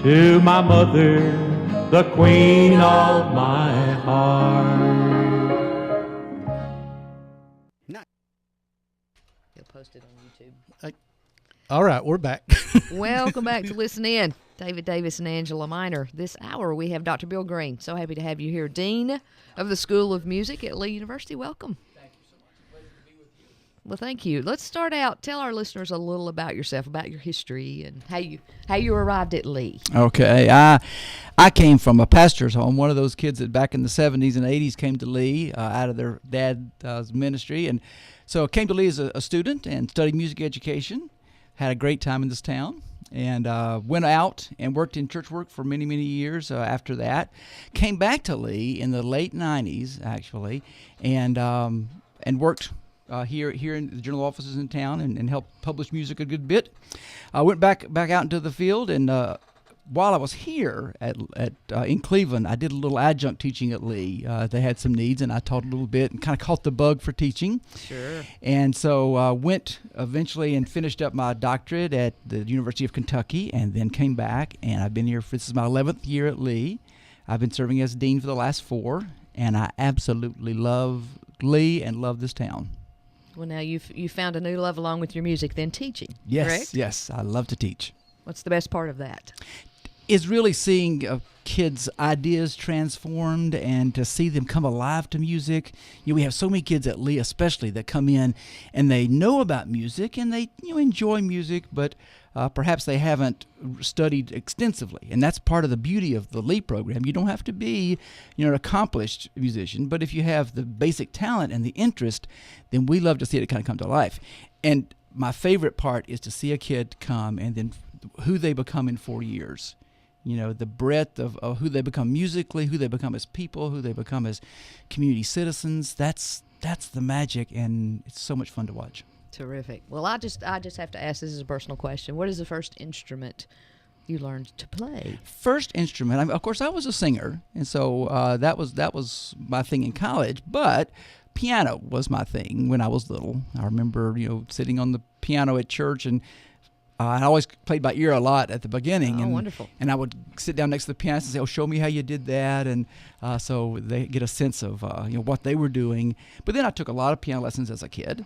to my mother, the queen of my heart. He'll post it on YouTube. All right, we're back. Welcome back to Listen In. David Davis and Angela Minor. This hour we have Dr. Bill Green. So happy to have you here, Dean of the School of Music at Lee University. Welcome. Thank you so much. Pleasure to be with you. Well, thank you. Let's start out. Tell our listeners a little about yourself, about your history, and how you arrived at Lee. Okay, I came from a pastor's home, one of those kids that back in the 70s and 80s came to Lee out of their dad's ministry. And so I came to Lee as a student and studied music education. Had a great time in this town, and went out and worked in church work for many, many years after that. Came back to Lee in the late 90s, actually, and worked here in the journal offices in town and helped publish music a good bit. I went back out into the field, and while I was here in Cleveland, I did a little adjunct teaching at Lee. They had some needs, and I taught a little bit and kind of caught the bug for teaching. Sure. And so went eventually and finished up my doctorate at the University of Kentucky, and then came back, and I've been here this is my 11th year at Lee. I've been serving as dean for the last 4, and I absolutely love Lee and love this town. Well, now you found a new love along with your music, then teaching. Yes, correct? yes, I love to teach. What's the best part of that? Is really seeing kids' ideas transformed and to see them come alive to music. You know, we have so many kids at Lee especially that come in and they know about music and they enjoy music, but perhaps they haven't studied extensively. And that's part of the beauty of the Lee program. You don't have to be an accomplished musician, but if you have the basic talent and the interest, then we love to see it kind of come to life. And my favorite part is to see a kid come and then who they become in 4 years. The breadth of who they become musically, who they become as people, who they become as community citizens. That's the magic, and it's so much fun to watch. Terrific. Well, I just have to ask, this is a personal question. What is the first instrument you learned to play? First instrument, of course, I was a singer, and so that was my thing in college, but piano was my thing when I was little. I remember, sitting on the piano at church, and I always played by ear a lot at the beginning. Oh, wonderful. And I would sit down next to the pianist and say, show me how you did that. And so they get a sense of what they were doing. But then I took a lot of piano lessons as a kid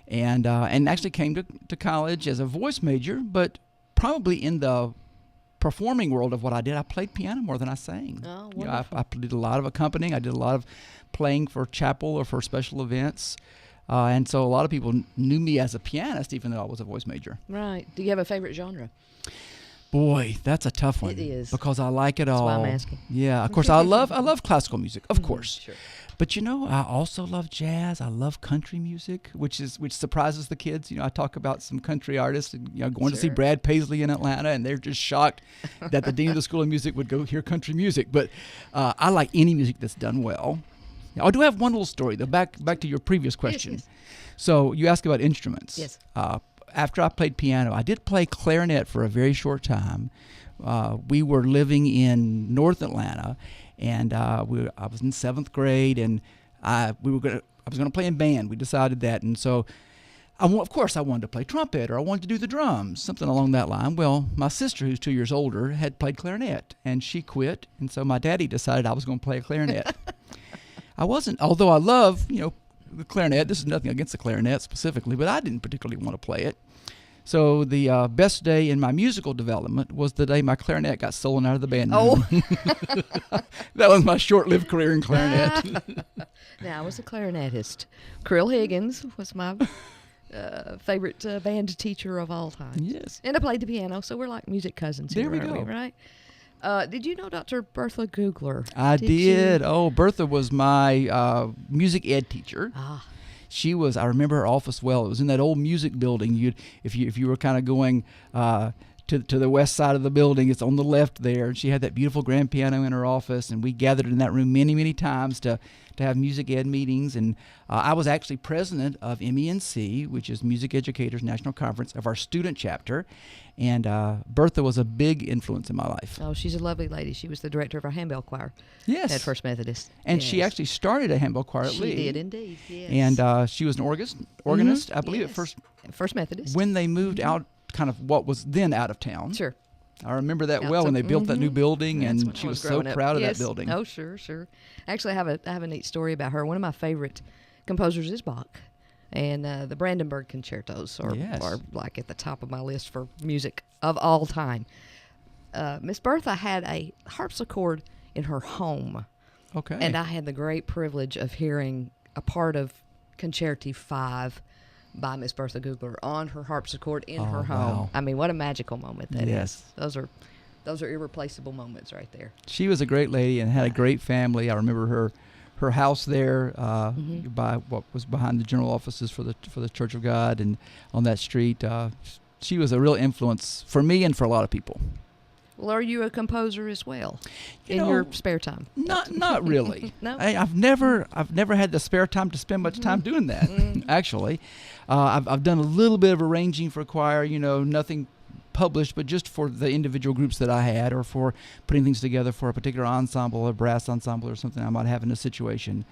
and actually came to college as a voice major, but probably in the performing world of what I did, I played piano more than I sang. Oh, wonderful. I did a lot of accompanying. I did a lot of playing for chapel or for special events. And so a lot of people knew me as a pianist, even though I was a voice major. Right. Do you have a favorite genre? Boy, that's a tough one. It is. Because I like it all. That's why I'm asking. Yeah, of course, I love classical music, of course. Sure. But I also love jazz. I love country music, which surprises the kids. I talk about some country artists, and going to see Brad Paisley in Atlanta, and they're just shocked that the dean of the School of Music would go hear country music. But I like any music that's done well. I do have one little story, though, back to your previous question. Yes. So you asked about instruments. Yes. After I played piano, I did play clarinet for a very short time. We were living in North Atlanta, and I was in 7th grade, and I was going to play in band. We decided that, and so of course I wanted to play trumpet, or I wanted to do the drums, something along that line. Well, my sister, who's 2 years older, had played clarinet, and she quit, and so my daddy decided I was going to play a clarinet. I wasn't, although I love, the clarinet. This is nothing against the clarinet specifically, but I didn't particularly want to play it. So the best day in my musical development was the day my clarinet got stolen out of the band room. Oh. That was my short-lived career in clarinet. Now, I was a clarinetist. Krill Higgins was my favorite band teacher of all time. Yes. And I played the piano, so we're like music cousins There here, we aren't go. right? Did you know Dr. Bertha Googler? I did. You? Oh, Bertha was my music ed teacher. Ah. I remember her office well. It was in that old music building. If you were kind of going to the west side of the building, it's on the left there. And she had that beautiful grand piano in her office, and we gathered in that room many, many times to have music ed meetings. And I was actually president of MENC, which is Music Educators National Conference, of our student chapter. And Bertha was a big influence in my life. Oh, she's a lovely lady. She was the director of our handbell choir Yes. at First Methodist. And Yes. she actually started a handbell choir at She Lee. did indeed, yes. And she was an organist, I believe, Yes. at first, First Methodist. when they moved out, kind of what was then out of town. Sure. I remember that Out well to- when they built that new building, That's when and I she was so growing up. proud of Yes. that building. Oh, sure. Actually, I have a neat story about her. One of my favorite composers is Bach, and the Brandenburg concertos Yes. are like at the top of my list for music of all time. Miss Bertha had a harpsichord in her home, Okay. and I had the great privilege of hearing a part of Concerti 5 by Miss Bertha Googler on her harpsichord in her home. Wow. I mean, what a magical moment that is. Yes. Those are irreplaceable moments right there. She was a great lady and had a great family. I remember her house there by what was behind the general offices for the Church of God, and on that street. She was a real influence for me and for a lot of people. Well, are you a composer as well You in know, your spare time? Not really. No? I've never had the spare time to spend much time doing that. Actually, I've done a little bit of arranging for choir. Nothing published, but just for the individual groups that I had, or for putting things together for a particular ensemble, a brass ensemble, or something I might have in a situation.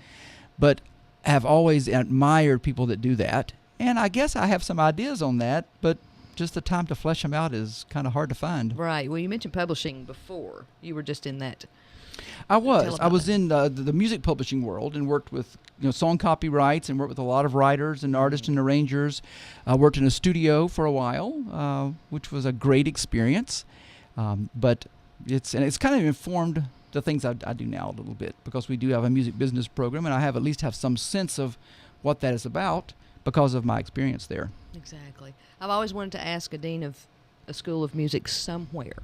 But have always admired people that do that, and I guess I have some ideas on that, but just the time to flesh them out is kind of hard to find. Right. Well, you mentioned publishing before. You were just in that. I Tell was about in the music publishing world, and worked with song copyrights, and worked with a lot of writers and artists and arrangers. I worked in a studio for a while, which was a great experience. But it's kind of informed the things I do now a little bit, because we do have a music business program, and I at least have some sense of what that is about because of my experience there. Exactly. I've always wanted to ask a dean of a school of music somewhere,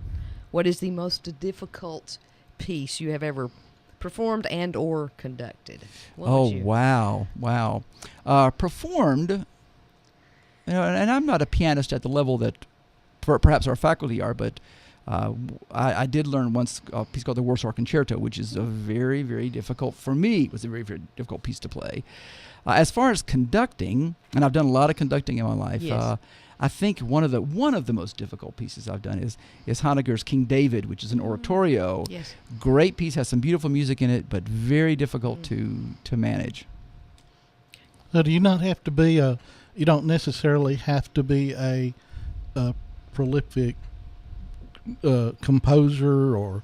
what is the most difficult piece you have ever performed and or conducted? What would you? Wow. Performed, and I'm not a pianist at the level that perhaps our faculty are, but I did learn once a piece called the Warsaw Concerto, which is a very, very difficult, for me, it was a very, very difficult piece to play. As far as conducting, and I've done a lot of conducting in my life, Yes. I think one of the most difficult pieces I've done is Honegger's King David, which is an oratorio. Yes. Great piece, has some beautiful music in it, but very difficult to manage. So do you not have to be you don't necessarily have to be a prolific composer or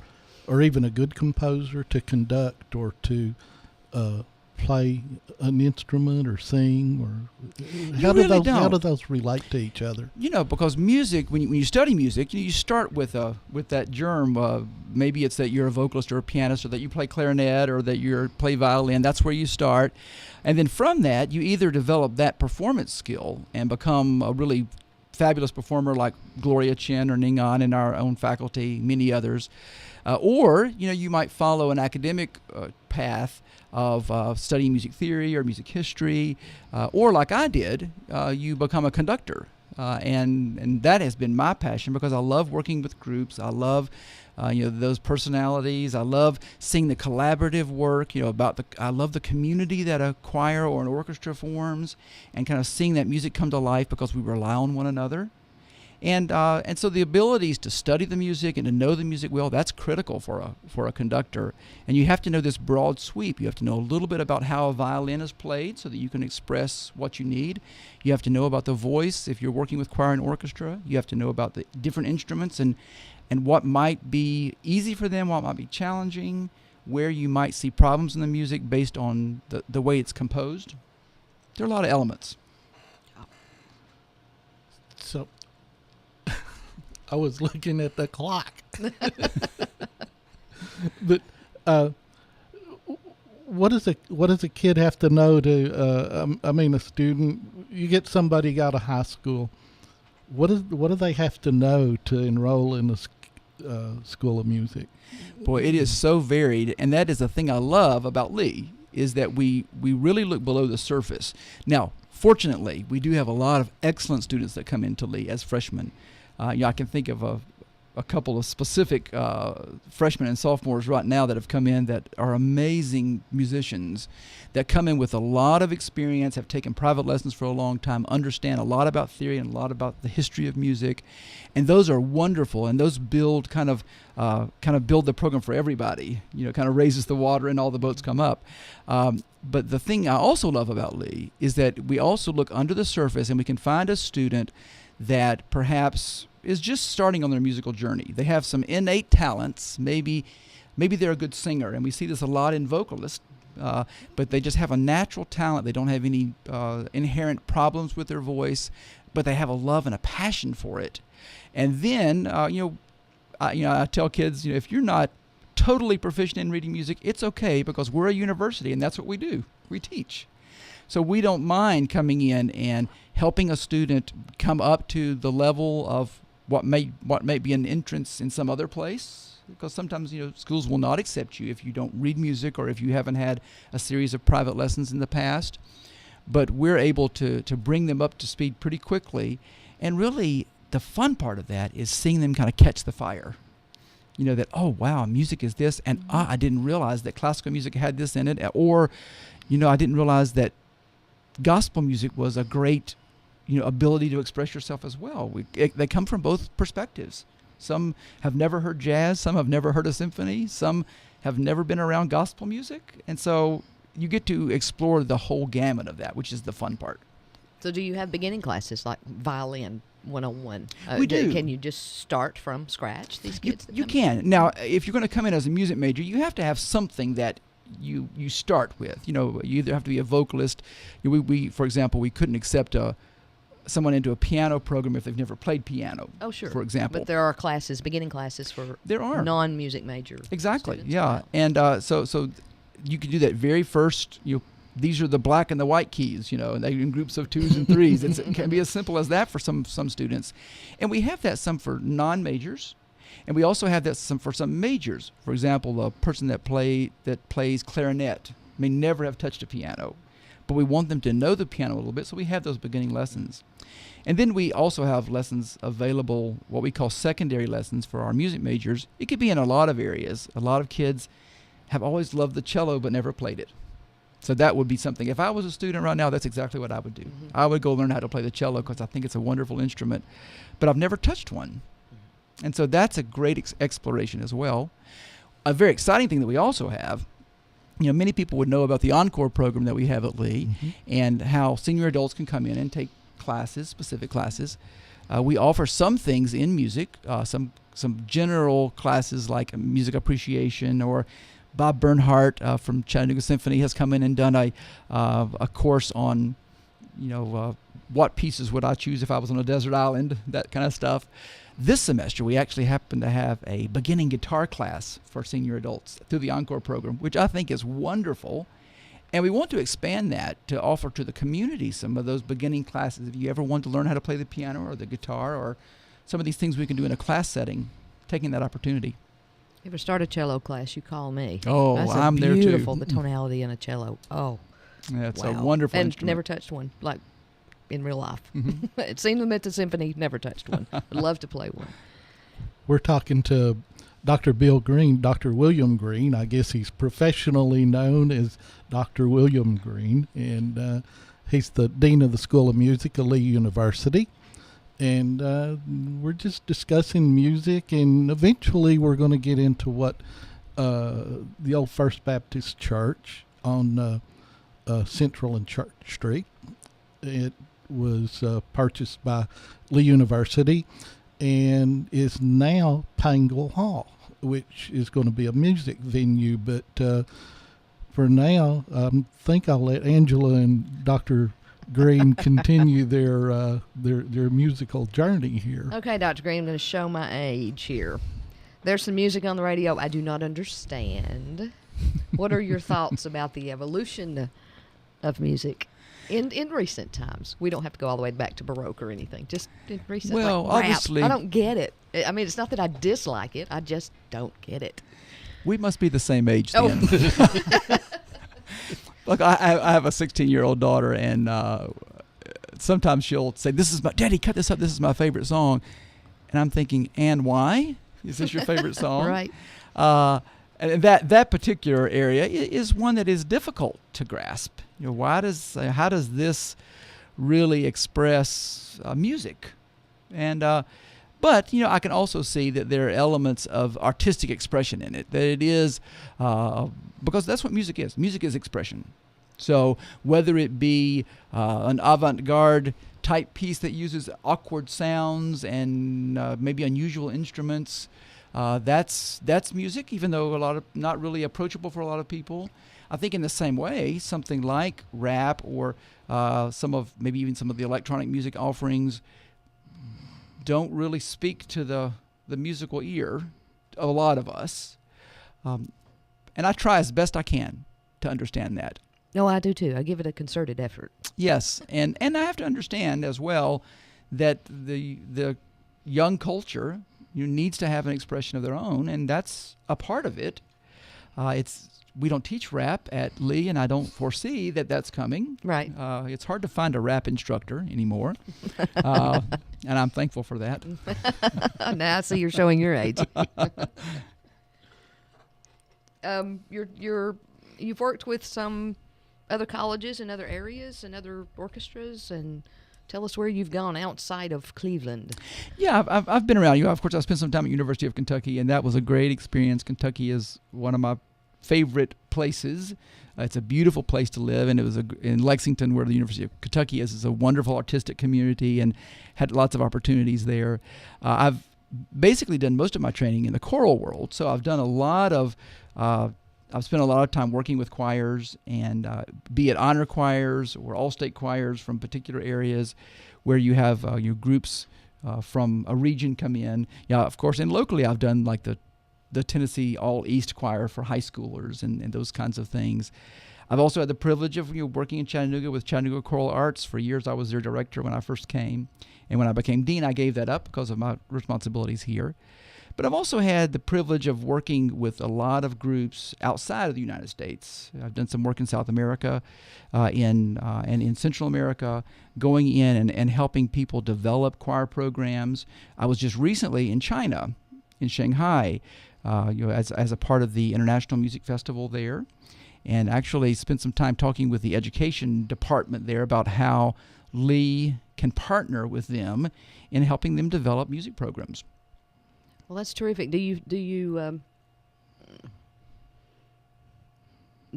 even a good composer to conduct or to play an instrument or sing, or how do those relate to each other? Because music, when you study music, you start with that germ. Maybe it's that you're a vocalist or a pianist, or that you play clarinet, or that you play violin. That's where you start, and then from that, you either develop that performance skill and become a really fabulous performer like Gloria Chen or Ning An in our own faculty, many others, or you might follow an academic path of studying music theory or music history, or like I did, you become a conductor. And that has been my passion, because I love working with groups. I love those personalities. I love seeing the collaborative work, I love the community that a choir or an orchestra forms, and kind of seeing that music come to life because we rely on one another. And so the abilities to study the music and to know the music well, that's critical for a conductor. And you have to know this broad sweep. You have to know a little bit about how a violin is played so that you can express what you need. You have to know about the voice if you're working with choir and orchestra. You have to know about the different instruments and what might be easy for them, what might be challenging, where you might see problems in the music based on the way it's composed. There are a lot of elements. So I was looking at the clock. But what does a kid have to know to? A student. You get somebody out of high school. What do they have to know to enroll in the School of Music? Boy, it is so varied, and that is the thing I love about Lee, is that we really look below the surface. Now, fortunately, we do have a lot of excellent students that come into Lee as freshmen. I can think of a couple of specific freshmen and sophomores right now that have come in that are amazing musicians, that come in with a lot of experience, have taken private lessons for a long time, understand a lot about theory and a lot about the history of music, and those are wonderful. And those build kind of build the program for everybody. Kind of raises the water and all the boats come up. But the thing I also love about Lee is that we also look under the surface, and we can find a student that perhaps is just starting on their musical journey. They have some innate talents. Maybe they're a good singer, and we see this a lot in vocalists. But they just have a natural talent. They don't have any inherent problems with their voice, but they have a love and a passion for it. And then, I tell kids, if you're not totally proficient in reading music, it's okay, because we're a university, and that's what we do. We teach. So we don't mind coming in and helping a student come up to the level of what may be an entrance in some other place. Because sometimes, schools will not accept you if you don't read music or if you haven't had a series of private lessons in the past. But we're able to bring them up to speed pretty quickly. And really, the fun part of that is seeing them kind of catch the fire. That, oh, wow, music is this, and I didn't realize that classical music had this in it. Or, I didn't realize that gospel music was a great, ability to express yourself as well. They come from both perspectives. Some have never heard jazz, some have never heard a symphony, some have never been around gospel music. And so you get to explore the whole gamut of that, which is the fun part. So do you have beginning classes like violin 101? We do. Can you just start from scratch, these kids? You can. Now, if you're going to come in as a music major, you have to have something that you start with. You either have to be a vocalist. We for example, we couldn't accept someone into a piano program if they've never played piano. Oh, sure. For example. But there are classes, beginning classes for there are non-music major. Exactly. students. Yeah. Wow. And so you can do that very first. These are the black and the white keys. And they're in groups of 2s and 3s. It can be as simple as that for some students, and we have that some for non-majors, and we also have that some for some majors. For example, a person that plays clarinet may never have touched a piano, but we want them to know the piano a little bit, so we have those beginning lessons. And then we also have lessons available, what we call secondary lessons for our music majors. It could be in a lot of areas. A lot of kids have always loved the cello but never played it. So that would be something. If I was a student right now, that's exactly what I would do. Mm-hmm. I would go learn how to play the cello because I think it's a wonderful instrument, but I've never touched one. And so that's a great exploration as well. A very exciting thing that we also have, many people would know about the Encore program that we have at Lee, and how senior adults can come in and take classes, specific classes. We offer some things in music, some general classes like music appreciation, or Bob Bernhardt from Chattanooga Symphony has come in and done a course on, what pieces would I choose if I was on a desert island, that kind of stuff. This semester, we actually happen to have a beginning guitar class for senior adults through the Encore program, which I think is wonderful. And we want to expand that to offer to the community some of those beginning classes. If you ever want to learn how to play the piano or the guitar or some of these things we can do in a class setting, taking that opportunity. If you ever start a cello class, you call me. Oh, That's I'm there too. Beautiful, the tonality in a cello. Oh, yeah, it's wow. a wonderful and instrument. Never touched one, like in real life. Mm-hmm. I'd seen them at the symphony, never touched one. Would love to play one. We're talking to Dr. Bill Green, Dr. William Green. I guess he's professionally known as Dr. William Green, and he's the Dean of the School of Music at Lee University. And we're just discussing music, and eventually we're going to get into what the old First Baptist Church on Central and Church Street. It was purchased by Lee University and is now Pangle Hall, which is going to be a music venue. But for now, I think I'll let Angela and Dr. Green continue their musical journey here. Okay, Dr. Green, I'm going to show my age here. There's some music on the radio I do not understand. What are your thoughts about the evolution of music in recent times? We don't have to go all the way back to Baroque or anything. Just in recent, well, like rap. obviously, I don't get it. I mean, it's not that I dislike it. I just don't get it. We must be the same age then. Look, I have a 16-year-old daughter, and sometimes she'll say, Daddy, cut this up. This is my favorite song. And I'm thinking, and why? Is this your favorite song? Right. And that particular area is one that is difficult to grasp. How does this really express music? And but I can also see that there are elements of artistic expression in it. That it is because that's what music is. Music is expression. So whether it be an avant-garde type piece that uses awkward sounds and maybe unusual instruments. That's music, even though not really approachable for a lot of people. I think in the same way, something like rap or maybe even some of the electronic music offerings don't really speak to the musical ear of a lot of us. And I try as best I can to understand that. No, I do too. I give it a concerted effort. Yes, and I have to understand as well that the young culture needs to have an expression of their own, and that's a part of it. We don't teach rap at Lee, and I don't foresee that that's coming. Right. It's hard to find a rap instructor anymore, and I'm thankful for that. Now I see you're showing your age. You've worked with some other colleges and other areas and other orchestras, and tell us where you've gone outside of Cleveland. Yeah, I've been around. Of course, I spent some time at University of Kentucky, and that was a great experience. Kentucky is one of my favorite places. It's a beautiful place to live, and it was in Lexington, where the University of Kentucky is a wonderful artistic community, and had lots of opportunities there. I've basically done most of my training in the choral world, so I've done I've spent a lot of time working with choirs, and be it honor choirs or all-state choirs from particular areas where you have your groups from a region come in. Yeah, of course, and locally I've done like the Tennessee All-East Choir for high schoolers and those kinds of things. I've also had the privilege of working in Chattanooga with Chattanooga Choral Arts. For years I was their director when I first came, and when I became dean I gave that up because of my responsibilities here. But I've also had the privilege of working with a lot of groups outside of the United States. I've done some work in South America and in Central America, going in and helping people develop choir programs. I was just recently in China, in Shanghai, as a part of the International Music Festival there, and actually spent some time talking with the education department there about how Lee can partner with them in helping them develop music programs. Well, that's terrific. Do you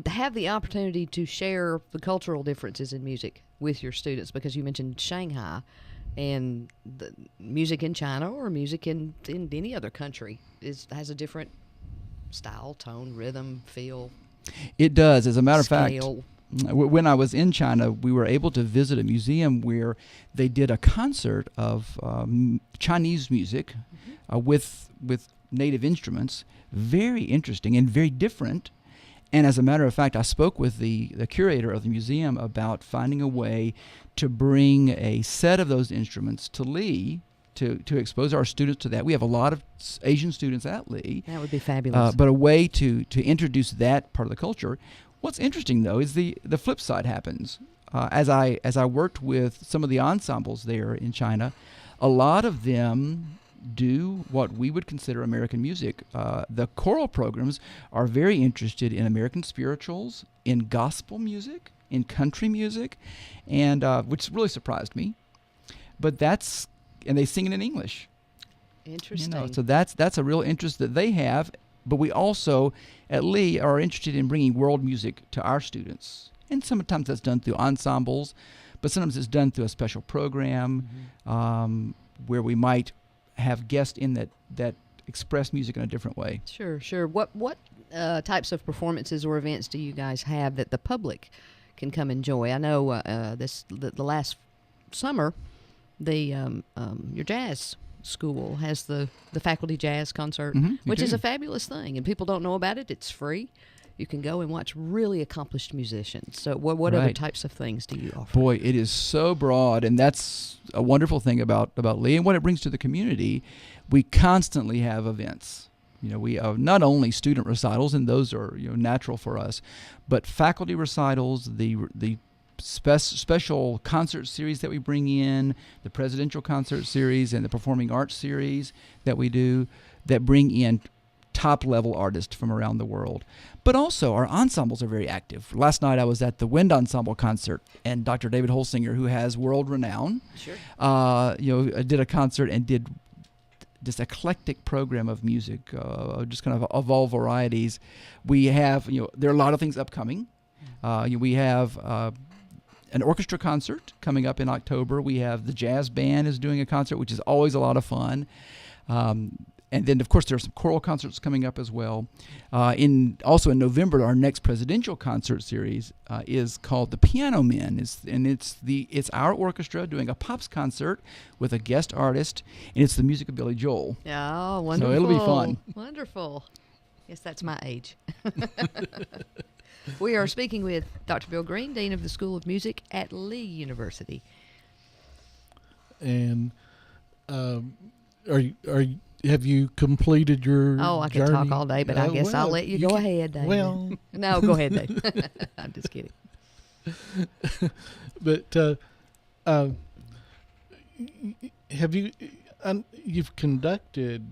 have the opportunity to share the cultural differences in music with your students? Because you mentioned Shanghai, and the music in China or music in any other country has a different style, tone, rhythm, feel. It does. As a matter of fact, scale. When I was in China, we were able to visit a museum where they did a concert of Chinese music with native instruments. Very interesting and very different. And as a matter of fact, I spoke with the curator of the museum about finding a way to bring a set of those instruments to Lee to expose our students to that. We have a lot of Asian students at Lee. That would be fabulous. But a way to introduce that part of the culture. What's interesting, though, is the flip side happens. As I worked with some of the ensembles there in China, a lot of them do what we would consider American music. The choral programs are very interested in American spirituals, in gospel music, in country music, and which really surprised me. But and they sing it in English. Interesting. So that's a real interest that they have. But we also, at Lee, are interested in bringing world music to our students. And sometimes that's done through ensembles, but sometimes it's done through a special program where we might have guests in that express music in a different way. Sure. What types of performances or events do you guys have that the public can come enjoy? I know the last summer, your jazz school has the faculty jazz concert, which is a fabulous thing, and people don't know about it. It's free. You can go and watch really accomplished musicians. So what other types of things do you offer? Boy, it is so broad, and that's a wonderful thing about Lee and what it brings to the community. We constantly have events. We have not only student recitals, and those are natural for us, but faculty recitals, the special concert series that we bring in, the presidential concert series, and the performing arts series that we do that bring in top-level artists from around the world. But also, our ensembles are very active. Last night, I was at the Wind Ensemble concert, and Dr. David Holsinger, who has world renown, did a concert and did this eclectic program of music, just kind of all varieties. We have, there are a lot of things upcoming. We have an orchestra concert coming up in October. We have the jazz band is doing a concert, which is always a lot of fun. And then, of course, there are some choral concerts coming up as well. Also in November, our next presidential concert series is called the Piano Men. It's our orchestra doing a pops concert with a guest artist, and it's the music of Billy Joel. Oh, wonderful. So it'll be fun. Wonderful. Yes, that's my age. We are speaking with Dr. Bill Green, Dean of the School of Music at Lee University. And have you completed your I could journey? talk all day, but I guess I'll let you go ahead, Dave. Well, no, go ahead, Dave. I'm just kidding. but have you've conducted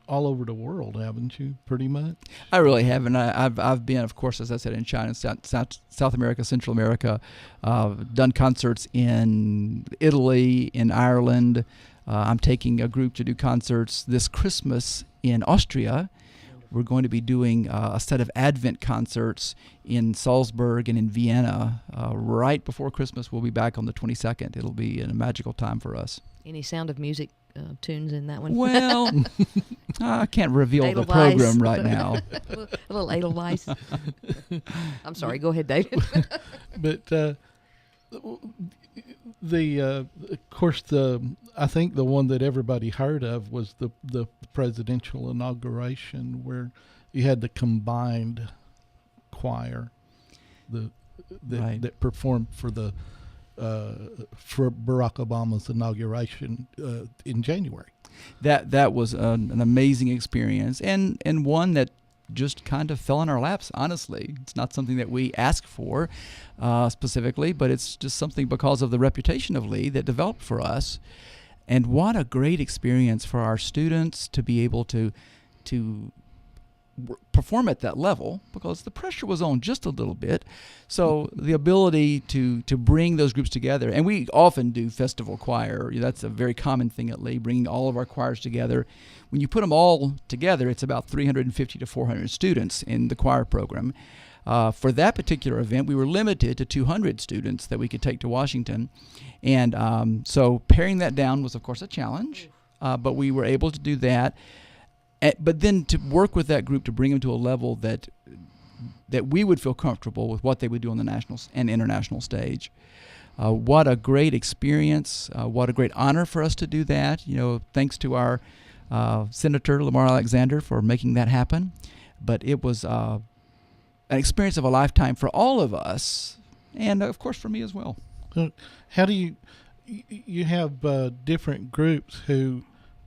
all over the world, haven't you? Pretty much. I really haven't. I've been, of course, as I said, in China, South America, Central America. Done concerts in Italy, in Ireland. I'm taking a group to do concerts this Christmas in Austria. We're going to be doing a set of Advent concerts in Salzburg and in Vienna. Right before Christmas, we'll be back on the 22nd. It'll be a magical time for us. Any Sound of Music tunes in that one? Well, I can't reveal the Edelweiss. program right now. A little Edelweiss. I'm sorry. Go ahead, David. But of course, I think the one that everybody heard of was the presidential inauguration, where you had the combined choir, Right. that performed for Barack Obama's inauguration in January. That was an amazing experience, and one that just kind of fell in our laps, honestly. It's not something that we asked for specifically, but it's just something because of the reputation of Lee that developed for us. And what a great experience for our students to be able to perform at that level, because the pressure was on just a little bit. So the ability to bring those groups together, and we often do festival choir. That's a very common thing at Lee, bringing all of our choirs together. When you put them all together, it's about 350 to 400 students in the choir program. For that particular event, we were limited to 200 students that we could take to Washington. And so paring that down was, of course, a challenge, but we were able to do that. But then to work with that group to bring them to a level that we would feel comfortable with what they would do on the national and international stage. What a great experience. What a great honor for us to do that. Thanks to our Senator Lamar Alexander for making that happen. But it was an experience of a lifetime for all of us, and of course for me as well. How do you have different groups who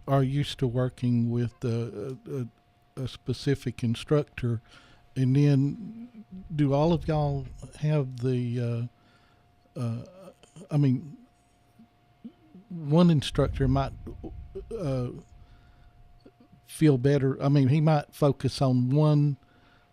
are used to working with a specific instructor, and then do all of y'all have the one instructor might feel better. He might focus on one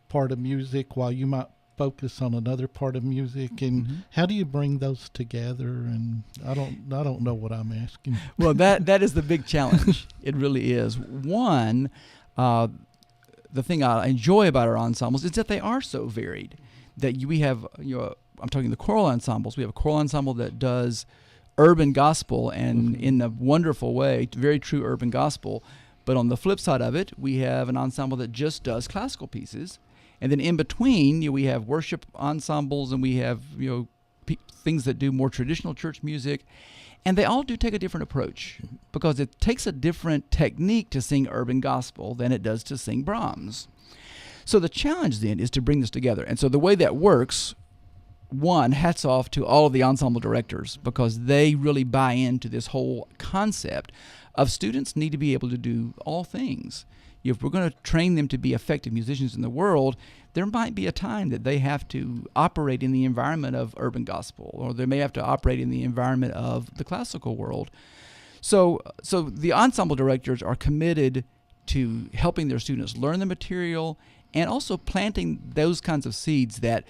part of music while you might focus on another part of music, and how do you bring those together? And I don't know what I'm asking. Well, that is the big challenge. It really is. One, the thing I enjoy about our ensembles is that they are so varied. That we have, I'm talking the choral ensembles. We have a choral ensemble that does urban gospel, and in a wonderful way, very true urban gospel. But on the flip side of it, we have an ensemble that just does classical pieces. And then in between, we have worship ensembles, and we have things that do more traditional church music, and they all do take a different approach, because it takes a different technique to sing urban gospel than it does to sing Brahms. So the challenge then is to bring this together. And so the way that works, one, hats off to all of the ensemble directors, because they really buy into this whole concept of students need to be able to do all things. If we're going to train them to be effective musicians in the world, there might be a time that they have to operate in the environment of urban gospel, or they may have to operate in the environment of the classical world. So the ensemble directors are committed to helping their students learn the material, and also planting those kinds of seeds that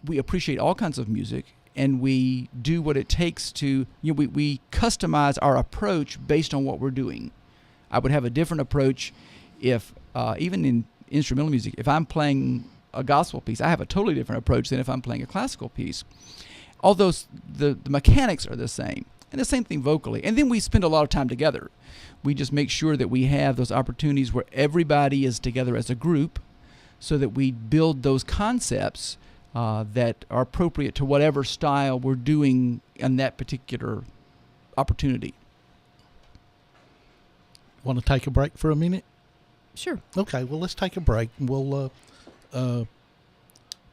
we appreciate all kinds of music, and we do what it takes to, we customize our approach based on what we're doing. I would have a different approach if, even in instrumental music, if I'm playing a gospel piece, I have a totally different approach than if I'm playing a classical piece. although the mechanics are the same. And the same thing vocally. And then we spend a lot of time together. We just make sure that we have those opportunities where everybody is together as a group so that we build those concepts that are appropriate to whatever style we're doing in that particular opportunity. Want to take a break for a minute? Sure. Okay, well, let's take a break. We'll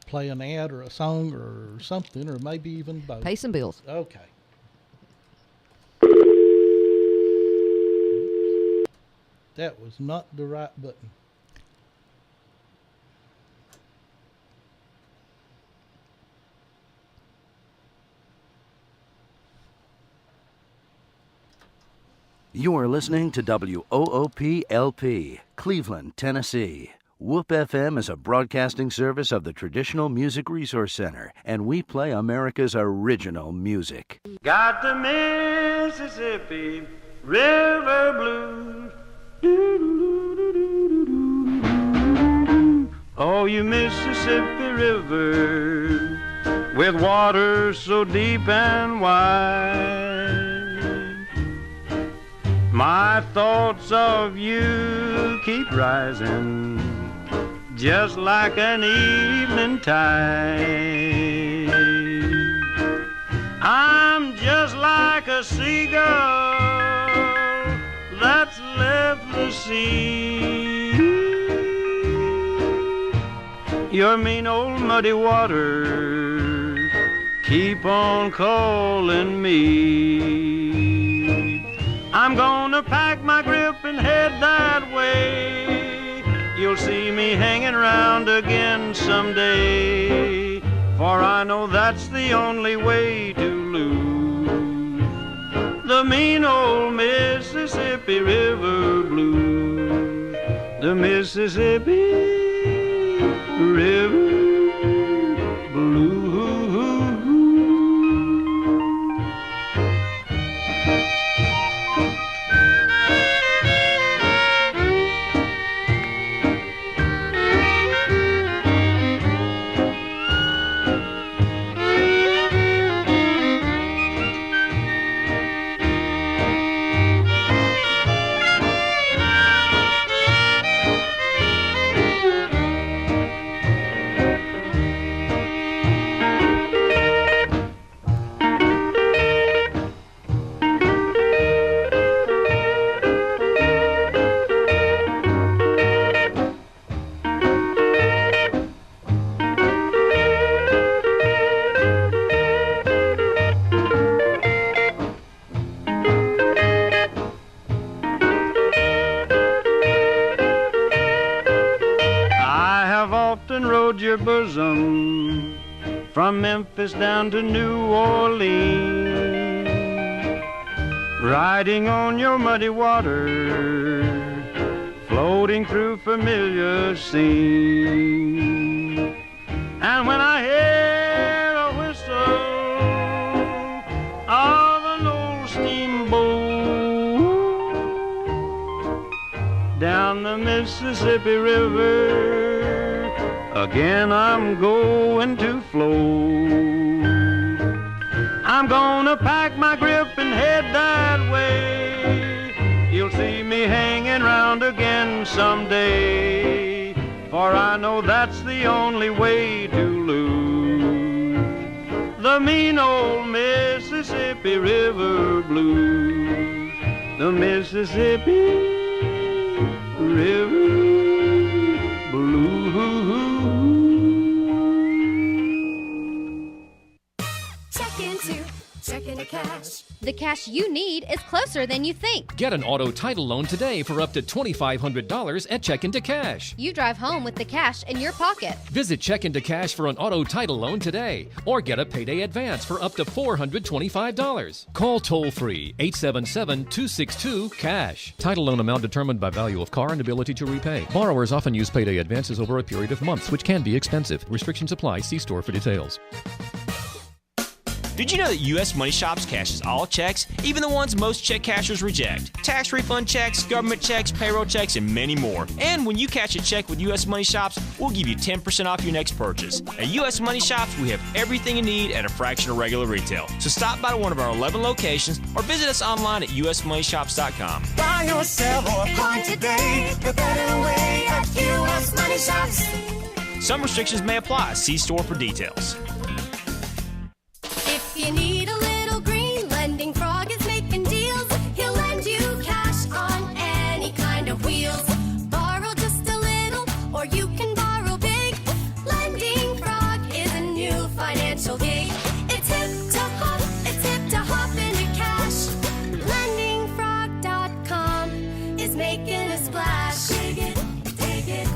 play an ad or a song or something, or maybe even both. Pay some bills. Okay. That was not the right button. You are listening to WOOP-LP, Cleveland, Tennessee. WOOP FM is a broadcasting service of the Traditional Music Resource Center, and we play America's original music. Got the Mississippi River Blues. Oh, you Mississippi River, with water so deep and wide, my thoughts of you keep rising, just like an evening tide. I'm just like a seagull that's left the sea. Your mean old muddy waters keep on calling me. I'm gonna pack my grip and head that way. You'll see me hanging around again someday, for I know that's the only way to lose the mean old Mississippi River Blues. The Mississippi River Blues. Your bosom from Memphis down to New Orleans, riding on your muddy water, floating through familiar scenes. And when I hear a whistle of an old steamboat down the Mississippi River, again I'm going to float. I'm gonna pack my grip and head that way. You'll see me hanging round again someday, for I know that's the only way to lose the mean old Mississippi River Blues. The Mississippi River Blues. Check into cash. The cash you need is closer than you think. Get an auto title loan today for up to $2,500 at Check Into Cash. You drive home with the cash in your pocket. Visit Check Into Cash for an auto title loan today, or get a payday advance for up to $425. Call toll-free 877-262-CASH. Title loan amount determined by value of car and ability to repay. Borrowers often use payday advances over a period of months, which can be expensive. Restrictions apply. See store for details. Did you know that U.S. Money Shops cashes all checks, even the ones most check cashers reject? Tax refund checks, government checks, payroll checks, and many more. And when you cash a check with U.S. Money Shops, we'll give you 10% off your next purchase. At U.S. Money Shops, we have everything you need at a fraction of regular retail. So stop by to one of our 11 locations or visit us online at usmoneyshops.com. Buy or sell or coin today, the better way at U.S. Money Shops. Some restrictions may apply. See store for details. If you need a little green, Lending Frog is making deals. He'll lend you cash on any kind of wheels. Borrow just a little, or you can borrow big. Lending Frog is a new financial gig. It's hip to hop into cash. LendingFrog.com is making a splash. Dig it, dig it.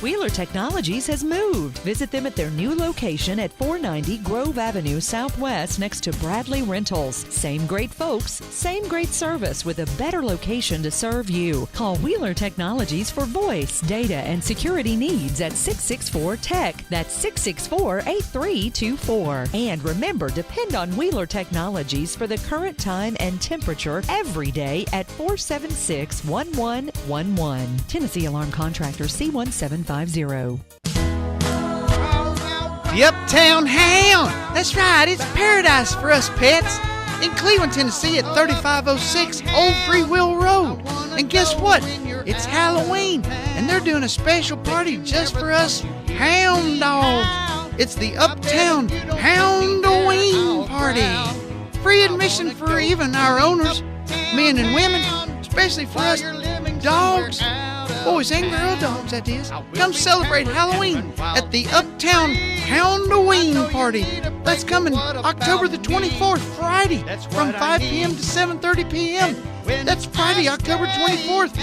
Wheeler Technologies has moved. Visit them at their new location at 490 Grove Avenue Southwest next to Bradley Rentals. Same great folks, same great service with a better location to serve you. Call Wheeler Technologies for voice, data, and security needs at 664-TECH. That's 664-8324. And remember, depend on Wheeler Technologies for the current time and temperature every day at 476-1111. Tennessee Alarm Contractor C1750. The Uptown Hound. That's right, it's paradise for us pets. In Cleveland, Tennessee at 3506 Old Free Will Road. And guess what? It's Halloween, and they're doing a special party just for us hound dogs. It's the Uptown Houndoween Party. Free admission for even our owners, men and women, especially for us dogs. Boys and girl dogs, that is. Come celebrate Halloween at the Uptown Houndoween Party. That's coming October the 24th, Friday, from 5 p.m. to 7:30 p.m. That's Friday, October 24th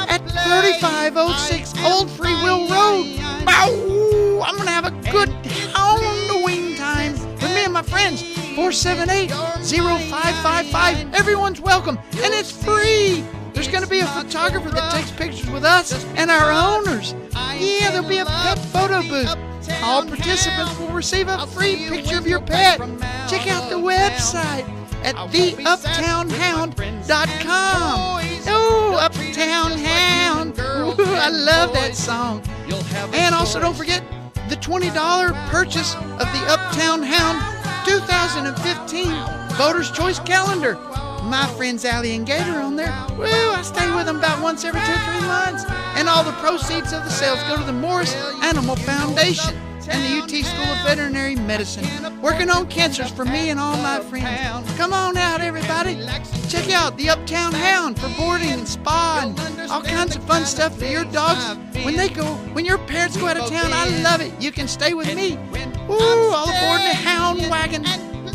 at 3506 Old Free Will Road. Bow! I'm going to have a good Houndoween time with me and my friends. 478-0555. Everyone's welcome, and it's free. There's going to be a photographer that takes pictures with us and our owners. Yeah, there'll be a pet photo booth. All participants will receive a free picture of your pet. Check out the website at theuptownhound.com. Oh, Uptown Hound. Ooh, I love that song. And also don't forget the $20 purchase of the Uptown Hound 2015 Voters' Choice Calendar. My friends Allie and Gator on there. Woo, I stay with them about once every 2-3 months. And all the proceeds of the sales go to the Morris Animal Foundation and the UT School of Veterinary Medicine, working on cancers for me and all my friends. Come on out, everybody. Check out the Uptown Hound for boarding and spa and all kinds of fun stuff for your dogs. When your parents go out of town, I love it. You can stay with me. Ooh, all aboard the Hound Wagon.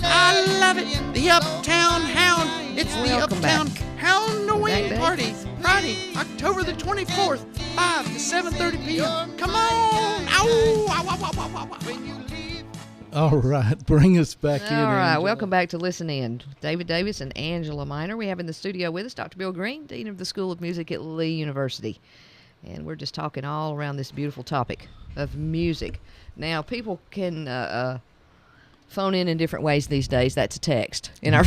I love it. The Uptown Hound. It's the Uptown Houndoween Party. Friday, October the 24th, 5 to 7:30 p.m. Come on. Ow, ow, ow, ow, ow, ow. All right, bring us back in. All right, Angela. welcome back to Listen In. David Davis and Angela Miner. We have in the studio with us Dr. Bill Green, Dean of the School of Music at Lee University. And we're just talking all around this beautiful topic of music. Now, people can phone in different ways these days. That's a text. In our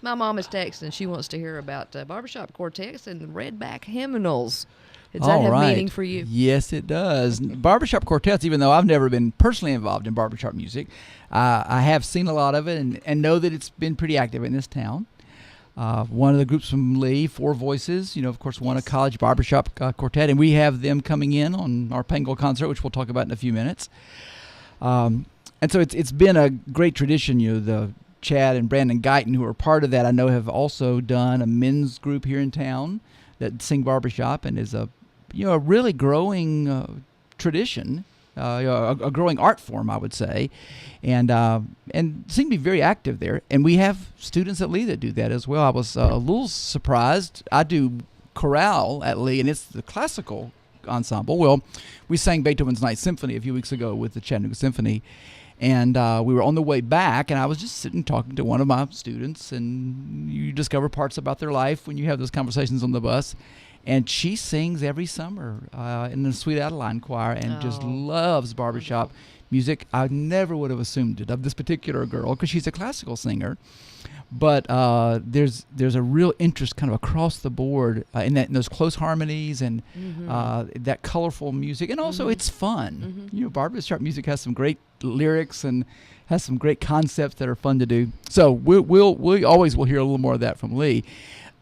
my mom is texting. She wants to hear about barbershop quartets and the Redback hymnals. Does that have meaning for you? Yes, it does. Barbershop quartets, even though I've never been personally involved in barbershop music, I have seen a lot of it and know that it's been pretty active in this town. One of the groups from Lee, Four Voices, of course, won a college barbershop quartet, and we have them coming in on our Pango concert, which we'll talk about in a few minutes. And so it's been a great tradition. The Chad and Brandon Guyton, who are part of that, I know have also done a men's group here in town that sing barbershop, and is a really growing tradition, a growing art form, I would say, and seem to be very active there. And we have students at Lee that do that as well. I was a little surprised. I do chorale at Lee, and it's the classical ensemble. Well, we sang Beethoven's Ninth Symphony a few weeks ago with the Chattanooga Symphony, and we were on the way back, and I was just sitting talking to one of my students, and you discover parts about their life when you have those conversations on the bus. And she sings every summer in the Sweet Adeline Choir and just loves barbershop music. I never would have assumed it of this particular girl because she's a classical singer. But there's a real interest kind of across the board in those close harmonies and that colorful music. And also it's fun. You know, barbershop music has some great lyrics and has some great concepts that are fun to do. So we always will hear a little more of that from Lee.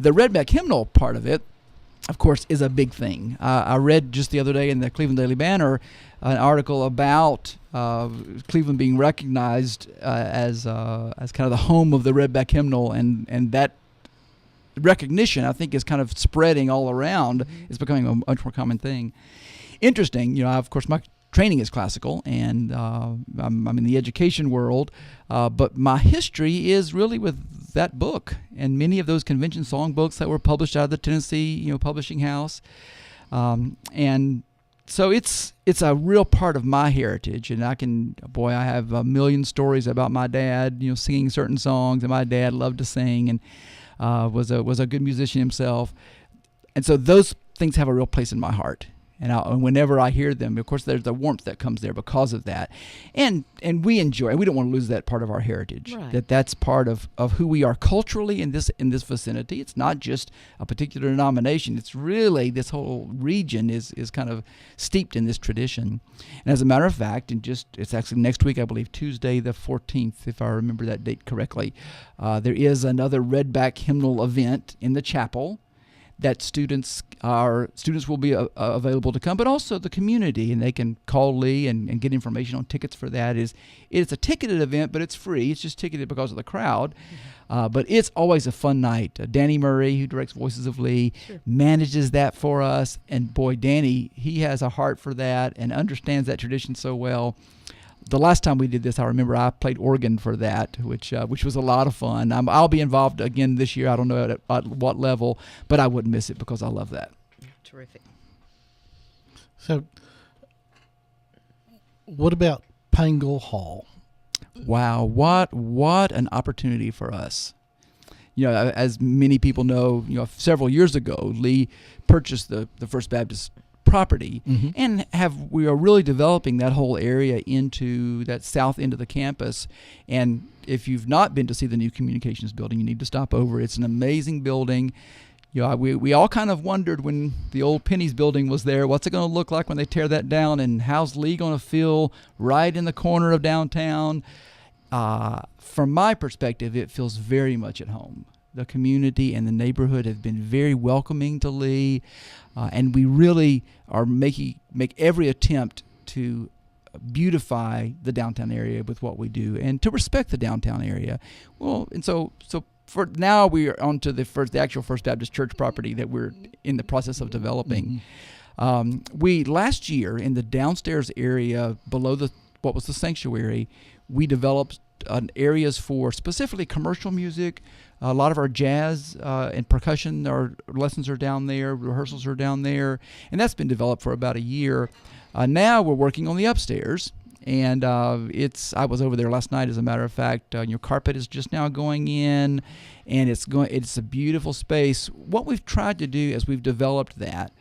The Redback Hymnal part of it, of course, is a big thing. I read just the other day in the Cleveland Daily Banner an article about Cleveland being recognized as kind of the home of the Redback Hymnal, and that recognition, I think, is kind of spreading all around. It's becoming a much more common thing. Interesting, you know, of course, my training is classical, and I'm in the education world, but my history is really with that book and many of those convention songbooks that were published out of the Tennessee, you know, publishing house, and so it's a real part of my heritage. And I have a million stories about my dad, you know, singing certain songs, and my dad loved to sing and was a good musician himself, and so those things have a real place in my heart. And whenever I hear them, of course, there's the warmth that comes there because of that. And we enjoy it. We don't want to lose that part of our heritage. Right. That's part of who we are culturally in this vicinity. It's not just a particular denomination. It's really this whole region is kind of steeped in this tradition. And as a matter of fact, it's actually next week, I believe, Tuesday the 14th, if I remember that date correctly, there is another Redback Hymnal event in the chapel that students will be available to come, but also the community, and they can call Lee and get information on tickets for that. It's a ticketed event, but it's free. It's just ticketed because of the crowd, but it's always a fun night. Danny Murray, who directs Voices of Lee, manages that for us, and boy, Danny, he has a heart for that and understands that tradition so well. The last time we did this, I remember I played organ for that, which was a lot of fun. I'll be involved again this year. I don't know at what level, but I wouldn't miss it because I love that. Terrific. So, what about Pangle Hall? Wow, what an opportunity for us. You know, as many people know, you know, several years ago, Lee purchased the First Baptist property, and we are really developing that whole area into that south end of the campus. And if you've not been to see the new communications building, you need to stop over. It's an amazing building. You know, we all kind of wondered when the old Penny's building was there, what's it going to look like when they tear that down, and how's Lee going to feel right in the corner of downtown? From my perspective, it feels very much at home. The community and the neighborhood have been very welcoming to Lee, and we really are make every attempt to beautify the downtown area with what we do and to respect the downtown area. Well, and so for now we are on to the actual First Baptist Church property that we're in the process of developing. We last year in the downstairs area below what was the sanctuary, we developed areas for specifically commercial music. A lot of our jazz and percussion lessons are down there, rehearsals are down there, and that's been developed for about a year. Now we're working on the upstairs, and I was over there last night, as a matter of fact. Your carpet is just now going in, and it's a beautiful space. What we've tried to do as we've developed that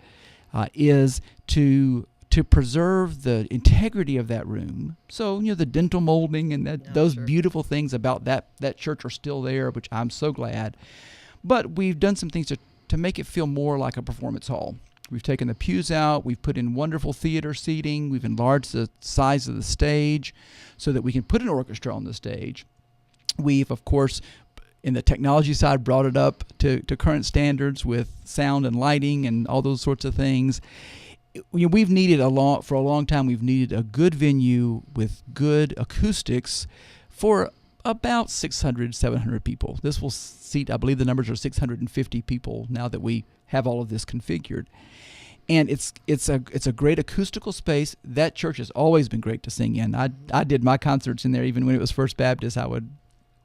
is to preserve the integrity of that room. So, you know, the dental molding and those beautiful things about that church are still there, which I'm so glad. But we've done some things to make it feel more like a performance hall. We've taken the pews out. We've put in wonderful theater seating. We've enlarged the size of the stage so that we can put an orchestra on the stage. We've, of course, in the technology side, brought it up to current standards with sound and lighting and all those sorts of things. We've needed for a long time. We've needed a good venue with good acoustics for about 600, 700 people. This will seat, I believe the numbers are 650 people now that we have all of this configured. And it's a great acoustical space. That church has always been great to sing in. I did my concerts in there even when it was First Baptist. I would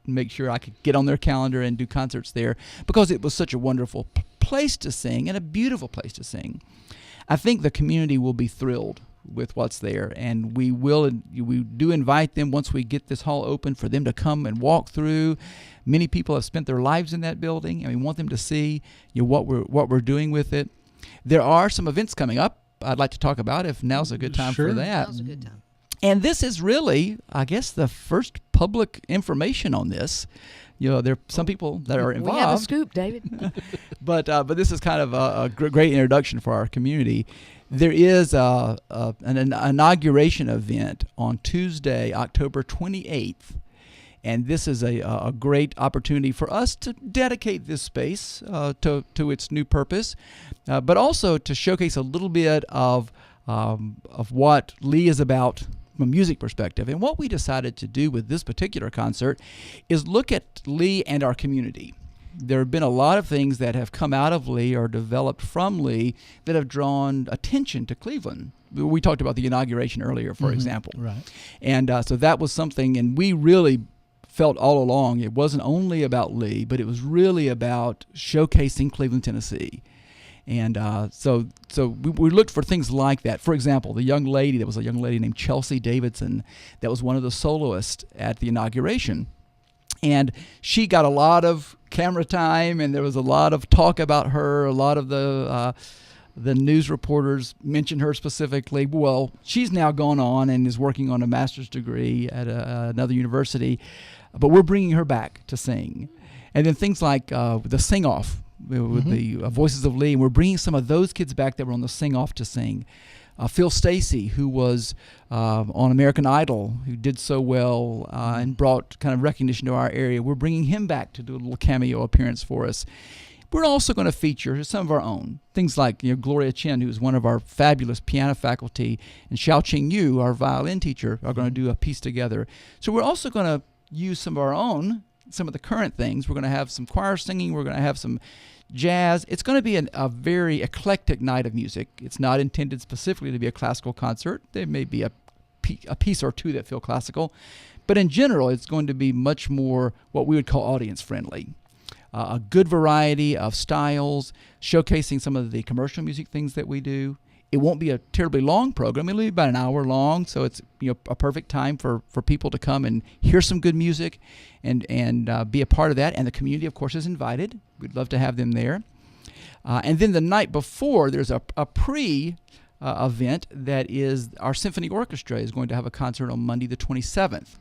make sure I could get on their calendar and do concerts there because it was such a wonderful place to sing and a beautiful place to sing. I think the community will be thrilled with what's there, and we do invite them once we get this hall open for them to come and walk through. Many people have spent their lives in that building, and we want them to see what we're doing with it. There are some events coming up I'd like to talk about if now's a good time for that. Now's a good time. And this is really, I guess, the first public information on this. There are some people that are involved. We have a scoop, David. but this is kind of a great introduction for our community. There is an inauguration event on Tuesday, October 28th. And this is a great opportunity for us to dedicate this space to its new purpose, but also to showcase a little bit of what Lee is about from a music perspective. And what we decided to do with this particular concert is look at Lee and our community. There have been a lot of things that have come out of Lee or developed from Lee that have drawn attention to Cleveland. We talked about the inauguration earlier, for example. Right. And so that was something, and we really felt all along it wasn't only about Lee, but it was really about showcasing Cleveland, Tennessee. And so we looked for things like that. For example, there was a young lady named Chelsea Davidson that was one of the soloists at the inauguration. And she got a lot of camera time, and there was a lot of talk about her. A lot of the news reporters mentioned her specifically. Well, she's now gone on and is working on a master's degree at another university. But we're bringing her back to sing. And then things like the sing-off with the Voices of Lee. We're bringing some of those kids back that were on the sing-off to sing. Phil Stacy, who was on American Idol, who did so well and brought kind of recognition to our area. We're bringing him back to do a little cameo appearance for us. We're also going to feature some of our own. Things like Gloria Chen, who's one of our fabulous piano faculty, and Xiaoqing Yu, our violin teacher, are going to do a piece together. So we're also going to use some of our own, some of the current things. We're going to have some choir singing. We're going to have some jazz. It's going to be a very eclectic night of music. It's not intended specifically to be a classical concert. There may be a piece or two that feel classical. But in general, it's going to be much more what we would call audience-friendly. A good variety of styles, showcasing some of the commercial music things that we do. It won't be a terribly long program. It'll be about an hour long, so it's a perfect time for people to come and hear some good music and be a part of that. And the community, of course, is invited. We'd love to have them there. And then the night before, there's a pre-event that is our symphony orchestra is going to have a concert on Monday the 27th.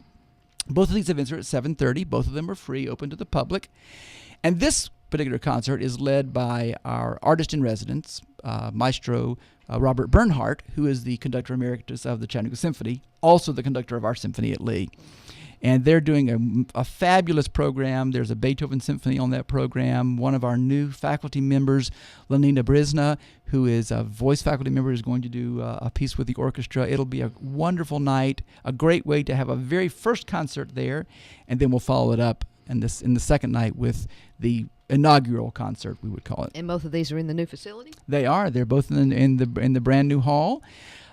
Both of these events are at 7:30. Both of them are free, open to the public. And this particular concert is led by our artist in residence, Maestro Robert Bernhardt, who is the conductor emeritus of the Chattanooga Symphony, also the conductor of our symphony at Lee. And they're doing a fabulous program. There's a Beethoven symphony on that program. One of our new faculty members, Lenina Brizna, who is a voice faculty member, is going to do a piece with the orchestra. It'll be a wonderful night, a great way to have a very first concert there, and then we'll follow it up in the second night with the inaugural concert, we would call it. And both of these are in the new facility? They are. They're both in the brand new hall.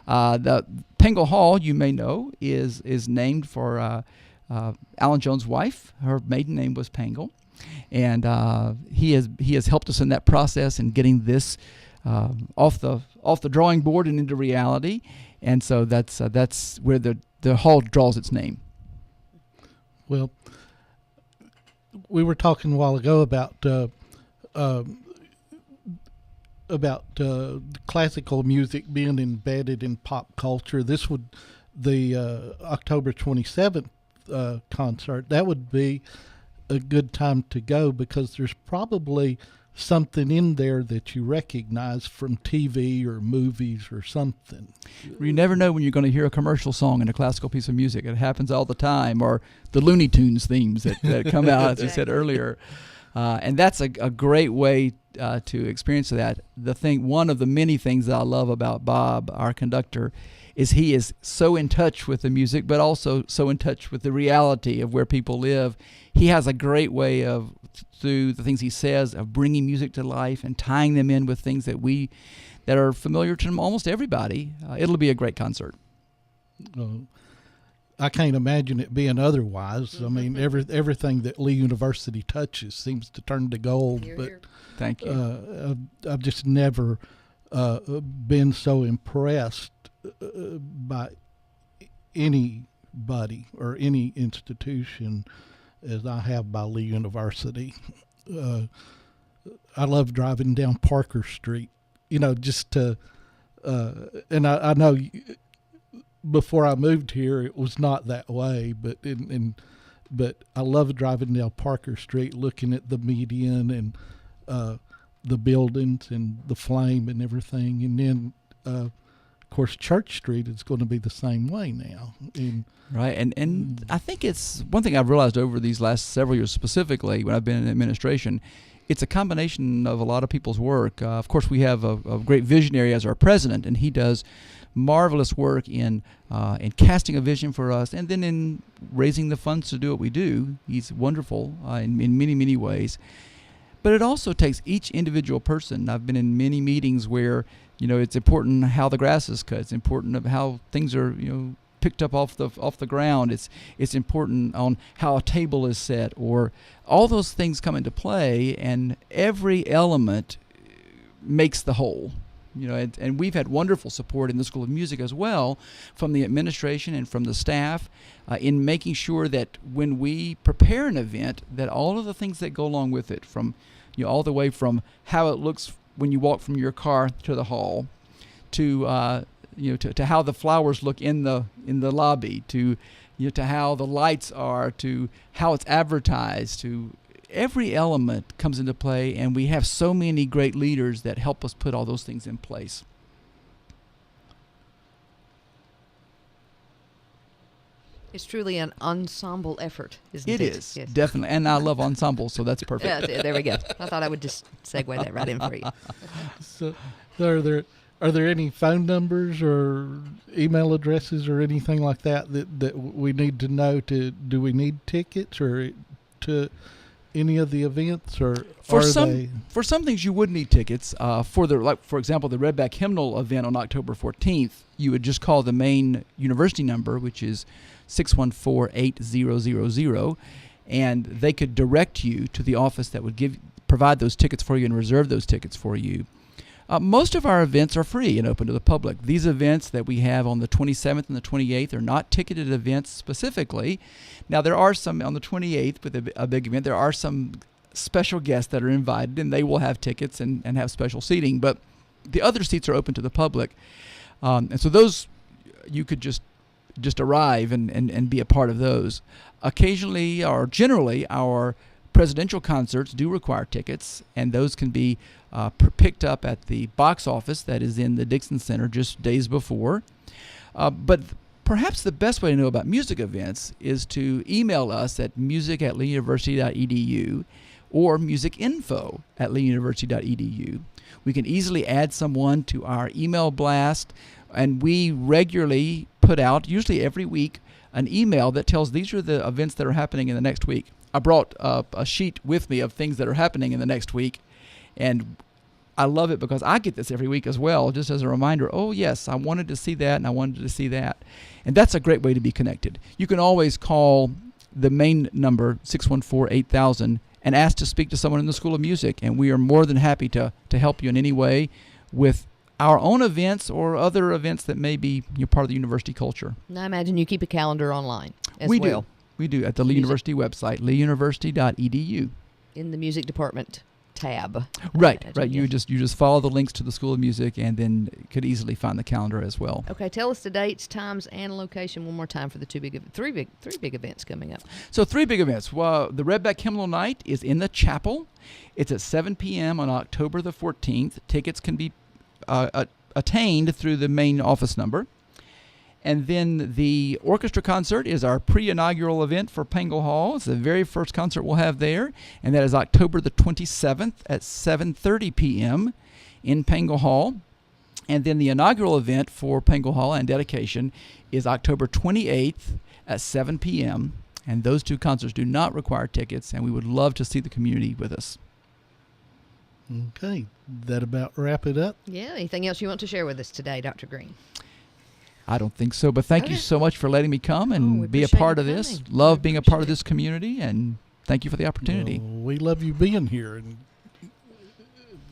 The Pengel Hall, you may know, is named for Alan Jones' wife. Her maiden name was Pengel, and he has helped us in that process in getting this off the drawing board and into reality. And so that's where the hall draws its name. Well, we were talking a while ago about classical music being embedded in pop culture. This would the October 27th concert. That would be a good time to go because there's probably something in there that you recognize from TV or movies or something. You never know when you're going to hear a commercial song in a classical piece of music. It happens all the time, or the Looney Tunes themes that come out, as you said earlier. And that's a great way to experience that. One of the many things that I love about Bob, our conductor, is he is so in touch with the music, but also so in touch with the reality of where people live. He has a great way of, through the things he says, of bringing music to life and tying them in with things that are familiar to almost everybody. It'll be a great concert. I can't imagine it being otherwise. I mean, everything that Lee University touches seems to turn to gold. But thank you. I've just never been so impressed by anybody or any institution as I have by Lee University. I love driving down Parker Street just to, and I know before I moved here, it was not that way, but but I love driving down Parker Street, looking at the median and the buildings and the flame and everything. And then, of course, Church Street is going to be the same way now. Right, and I think it's one thing I've realized over these last several years, specifically when I've been in administration, it's a combination of a lot of people's work. Of course, we have a great visionary as our president, and he does marvelous work in casting a vision for us, and then in raising the funds to do what we do. He's wonderful in many, many ways. But it also takes each individual person. I've been in many meetings where, it's important how the grass is cut. It's important of how things are, picked up off the ground. It's important on how a table is set, or all those things come into play, and every element makes the whole. And we've had wonderful support in the School of Music as well from the administration and from the staff in making sure that when we prepare an event, that all of the things that go along with it, from all the way from how it looks when you walk from your car to the hall, to to how the flowers look in the lobby, to to how the lights are, to how it's advertised, to every element comes into play, and we have so many great leaders that help us put all those things in place. It's truly an ensemble effort, isn't it? It is, yes. Definitely. And I love ensembles, so that's perfect. Yeah, there we go. I thought I would just segue that right in for you. So are there any phone numbers or email addresses or anything like that we need to know? Do we need tickets or to any of the events, or for some things you would need tickets. For example, the Redback Hymnal event on October 14th, you would just call the main university number, which is 614-8000, and they could direct you to the office that would provide those tickets for you and reserve those tickets for you. Most of our events are free and open to the public. These events that we have on the 27th and the 28th are not ticketed events specifically. Now, there are some on the 28th with a big event. There are some special guests that are invited, and they will have tickets and have special seating. But the other seats are open to the public. And so those, you could just arrive and be a part of those. Occasionally, or generally, our presidential concerts do require tickets, and those can be picked up at the box office that is in the Dixon Center just days before. But perhaps the best way to know about music events is to email us at music@leeuniversity.edu or musicinfo@leeuniversity.edu. We can easily add someone to our email blast, and we regularly put out, usually every week, an email that tells these are the events that are happening in the next week. I brought a sheet with me of things that are happening in the next week, and I love it because I get this every week as well, just as a reminder, oh yes, I wanted to see that and I wanted to see that. And that's a great way to be connected. You can always call the main number, 614-8000, and ask to speak to someone in the School of Music, and we are more than happy to help you in any way with our own events or other events that may be part of the university culture. And I imagine you keep a calendar online as well. We do at the Lee University website, leeuniversity.edu. In the music department tab. Right. You just follow the links to the School of Music, and then could easily find the calendar as well. Okay, tell us the dates, times, and location one more time for the three big events coming up. So 3 big events. Well, the Redback Hymnal Night is in the chapel. It's at 7 p.m. on October the 14th. Tickets can be attained through the main office number. And then the orchestra concert is our pre-inaugural event for Pangle Hall. It's the very first concert we'll have there, and that is October the 27th at 7:30 p.m. in Pangle Hall. And then the inaugural event for Pangle Hall and dedication is October 28th at 7 p.m. And those two concerts do not require tickets, and we would love to see the community with us. Okay, that about wrap it up? Yeah, anything else you want to share with us today, Dr. Green? I don't think so, but thank you so much for letting me come and be a part of this. Love being a part of this community, and thank you for the opportunity. Well, we love you being here and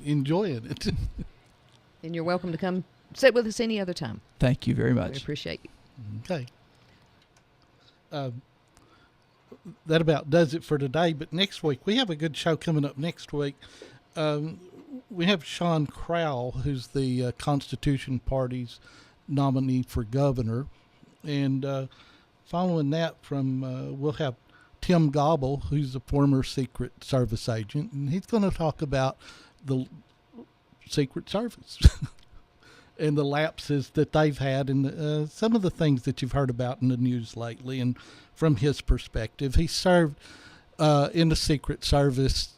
enjoying it. And you're welcome to come sit with us any other time. Thank you very much. We appreciate you. Okay. That about does it for today, but next week, we have a good show coming up next week. we have Sean Crowell, who's the Constitution Party's nominee for governor. And following that we'll have Tim Gobble, who's a former Secret Service agent, and he's going to talk about the Secret Service and the lapses that they've had and some of the things that you've heard about in the news lately. And from his perspective, he served in the Secret Service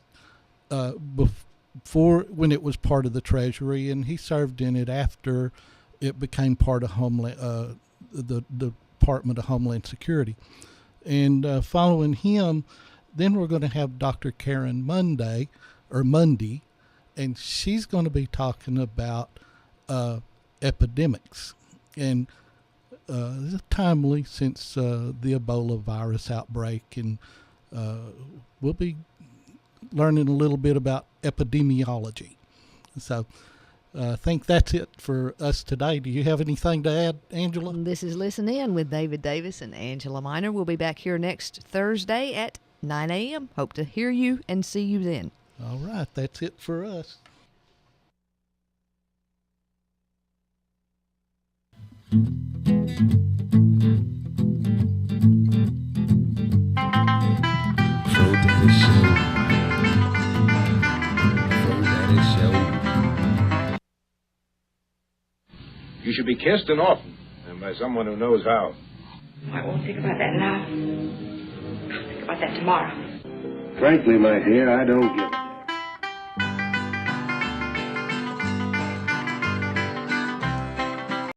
before, when it was part of the Treasury, and he served in it after it became part of the Department of Homeland Security. And following him, then we're going to have Dr. Karen Mundy, and she's going to be talking about epidemics. And this is timely since the Ebola virus outbreak, and we'll be learning a little bit about epidemiology. So I think that's it for us today. Do you have anything to add, Angela? This is Listen In with David Davis and Angela Minor. We'll be back here next Thursday at 9 a.m. Hope to hear you and see you then. All right, that's it for us. You should be kissed and often, and by someone who knows how. I won't think about that now. I'll think about that tomorrow. Frankly, my dear, I don't give a